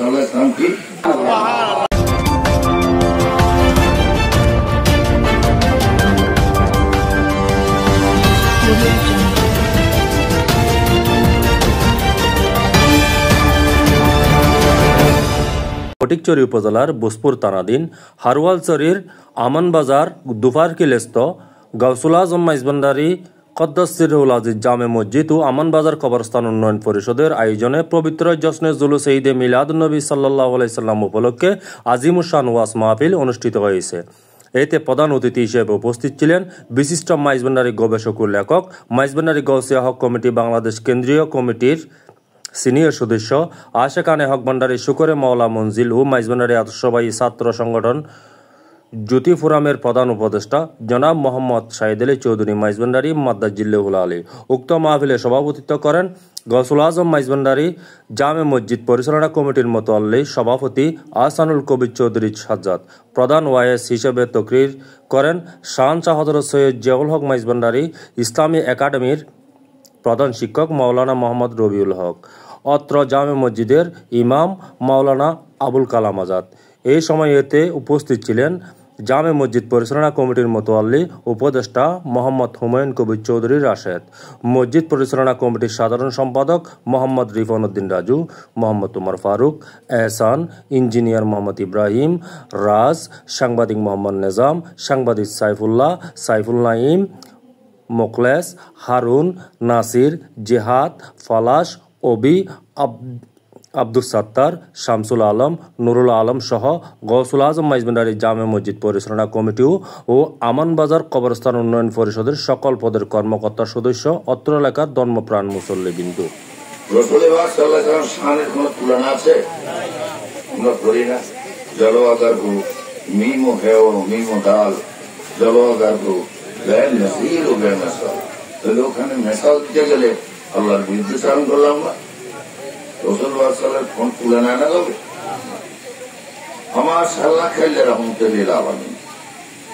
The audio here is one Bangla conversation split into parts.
সাল্লাল্লাহু আলাইহি ওয়াসাল্লাম কি ফটিকছড়ি উপজেলার বোসপুর থানাধীন হারওয়ালছড়ির আমানবাজার দুফারকিলেস্ত গাউসুল আজম মাইজভান্ডারী কদ্দাস সিরহুল আজিজ জামে মসজিদ ও আমানবাজার কবরস্থান উন্নয়ন পরিষদের আয়োজনে পবিত্র জশ্নে জুলুস ঈদে মিলাদুন্নবী সাল্লাল্লাহু আলাইহি সাল্লাম উপলক্ষে আজিমুশান ওয়াজ মাহফিল অনুষ্ঠিত হয়েছে। এতে প্রধান অতিথি হিসেবে উপস্থিত ছিলেন বিশিষ্ট মাইজভান্ডারী গবেষক ও লেখক, মাইজভান্ডারী গৌসিয়া হক কমিটি বাংলাদেশ কেন্দ্রীয় কমিটির সিনিয়র সদস্য আশেকানে হক ভান্ডারী শুকরে মাওলা মঞ্জিল ও মাইজভান্ডারী আদর্শবাহী ছাত্র সংগঠন জ্যোতি ফোরামের প্রধান উপদেষ্টা জনাব মোহাম্মদ শাহিদ আলী চৌধুরী মাইজভান্ডারী মাদ্দাজিল্লাহুল আলী। উক্ত মাহফিলে সভাপতিত্ব করেন গাউসুল আজম মাইজভান্ডারী জামে মসজিদ পরিচালনা কমিটির মোতাল্লি সভাপতি আহসানুল কবির চৌধুরী সাজ্জাদ। প্রধান ওয়াইএস হিসেবে তকরির করেন শাহ হযরত সৈয়দ জিয়াউল হক মাইজভান্ডারী ইসলামী একাডেমির প্রধান শিক্ষক মাওলানা মোহাম্মদ রবিউল হক। অত্র জামে মসজিদের ইমাম মাওলানা আবুল কালাম আজাদ। এই সময় এতে উপস্থিত ছিলেন জামে মসজিদ পরিচালনা কমিটির মোতাল্লি উপদেষ্টা মোহাম্মদ হুমায়ুন কবির চৌধুরী রাশেদ, মসজিদ পরিচালনা কমিটির সাধারণ সম্পাদক মোহাম্মদ রিফান উদ্দিন রাজু, মোহাম্মদ উমর ফারুক, এহসান, ইঞ্জিনিয়ার মোহাম্মদ ইব্রাহিম, রাজ, সাংবাদিক মোহাম্মদ নেজাম, সাংবাদিক সাইফুল নাইম, মোখলেস, হারুন, নাসির, জেহাদ, ফালাস, অবি, আব্দুস সাত্তার, শামসুল আলম, নুরুল আলম সহ গাউসুল আজম মাইজভান্ডারী জামে মসজিদ পরিচালনা কমিটি ও আমানবাজার কবরস্থান উন্নয়ন পরিষদের সকল পদের কর্মকর্তা সদস্য অত্র এলাকার ধর্মপ্রাণ মুসল্লিবৃন্দ। রাসূলুল্লাহ সাল্লাল্লাহু আলাইহি ওয়াসাল্লাম শানের কোনো তুলনা আছে? আমরা করি না। জলওয়াগার হো মিম হেও মিম দাল জলওয়াগার হো বেন নসির ও বেন নসল। তাহলে ওখানে মেসাল দিতে গেলে আল্লাহর বিরুদ্ধে চারণ করলাম না। রাসূলুল্লাহ সাল্লাল্লাহু আলাইহি ওয়াসাল্লাম কোন তুলনা না হবে? আমার সাল্লাহ খাইলে রহমতুল লিল আলামিন,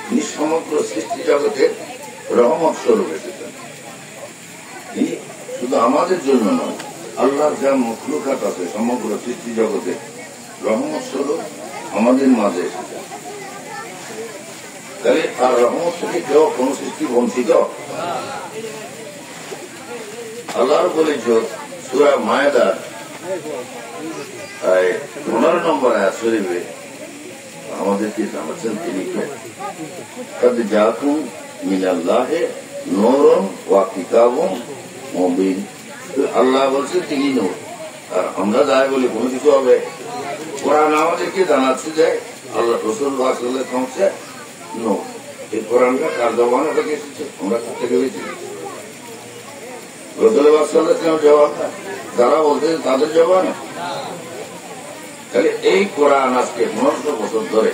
তিনি সমগ্র সৃষ্টি জগতে রহমত স্বরূপ এসেছেন। তিনি শুধু আমাদের জন্য নয়, আল্লাহর যা মখলুকাত আছে সমগ্র সৃষ্টি জগতে রহমত স্বরূপ আমাদের মাঝে এসেছেন। তাহলে তার রহমত থেকে কেউ কোন সৃষ্টি বঞ্চিত? আল্লাহর বলেছে সূরা মায়েদার 15 নম্বর আয়াত শরীফে আমাদেরকে জানাচ্ছেন তিনি কদ জাকুম মিনাল্লাহি নূরুন ওয়া কিতাবুম মুবিন। আল্লাহ বলছে তিনি নূর, আর আমরা যাই বলি কোনো কিছু হবে। কোরআন আমাদেরকে জানাচ্ছে যে আল্লাহ রাসূলুল্লাহ সাল্লাল্লাহু আলাইহি ওয়াসাল্লাম হচ্ছে নূর। এই কোরআনটা কার জবানে থেকে এসেছে? আমরা কোথা থেকে পেয়েছি? রাসূলুল্লাহ সাল্লাল্লাহু আলাইহি ওয়াসাল্লাম জবাব যারা বলতেন তাদের জবানে। তাহলে এই কোরআন আজকে 900 বছর ধরে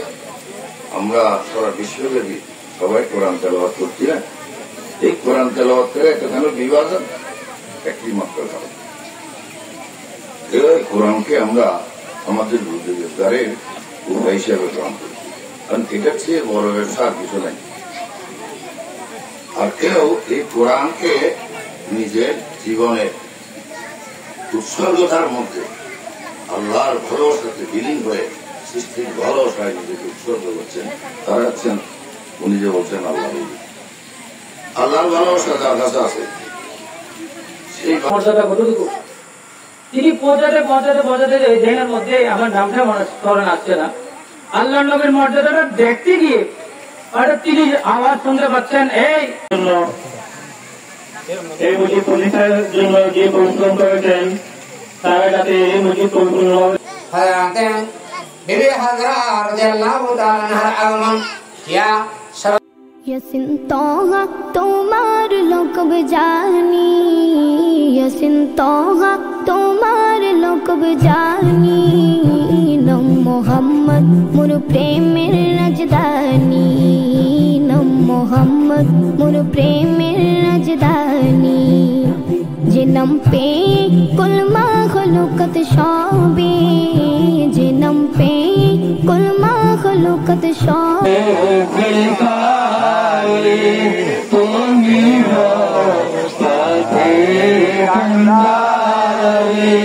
আমরা সারা বিশ্বব্যাপী সবাই কোরআন তেলাওয়াত করছি না। এই কোরআন তেলাওয়াত করে একটা কেন বিভাজন? একটি মাত্র কারণ, এই কোরআনকে আমরা আমাদের রোজগারের উপায় হিসেবে গ্রহণ করি, কারণ এটার চেয়ে বড় ব্যবসা আর কিছু নাই। আর কেউ এই কোরআনকে নিজের জীবনের উৎসর্গতার মধ্যে আল্লাহর ভালোবাসাতে বিলীন হয়ে সৃষ্টির ভালোবাসায় নিজেকে উৎসর্গ করছেন, তারা আছেন উনি যে বলছেন আল্লাহ। আল্লাহর ভালোবাসা যার কাছে আছে সেই মর্যাদা কতটুকু তিনি পৌঁছাতে এই দেহের মধ্যে আমার নামটা স্মরণ আসছে না। আল্লাহর নবীর মর্যাদাটা দেখতে গিয়ে হঠাৎ তিনি আওয়াজ শুনতে পাচ্ছেন এই মুজিব প্রতিষ্ঠার জন্য যে পরিশ্রম করেছেন তারা যাতে এই মুজিব পরিপূর্ণ यसिन तोहा तुम्हार लोकब जानी, यसिन तोहा तुम्हार लोकब जानी, नम मोहम्मद मुर प्रेमेर राजधानी, नम मोहम्मद मुर प्रेमेर राजधानी, जिनम पे कुलमा खलुकत शोबे, जिनम पे कुलमा खलुकत शोबे। তুমি হো সাথে কান্দারে,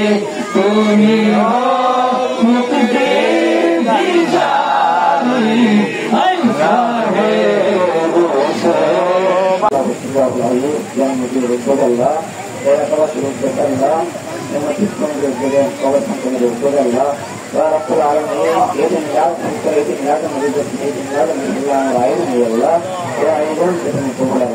তুমি হো yang menjadi Allah, saya kalau sudah Allah, yang masih menjadi kawan sampai Allah, Rabbul Alamin, dia tinggal, kita tinggal, menjadi tinggal, menjadi lain Allah, ya itu kita mencoba.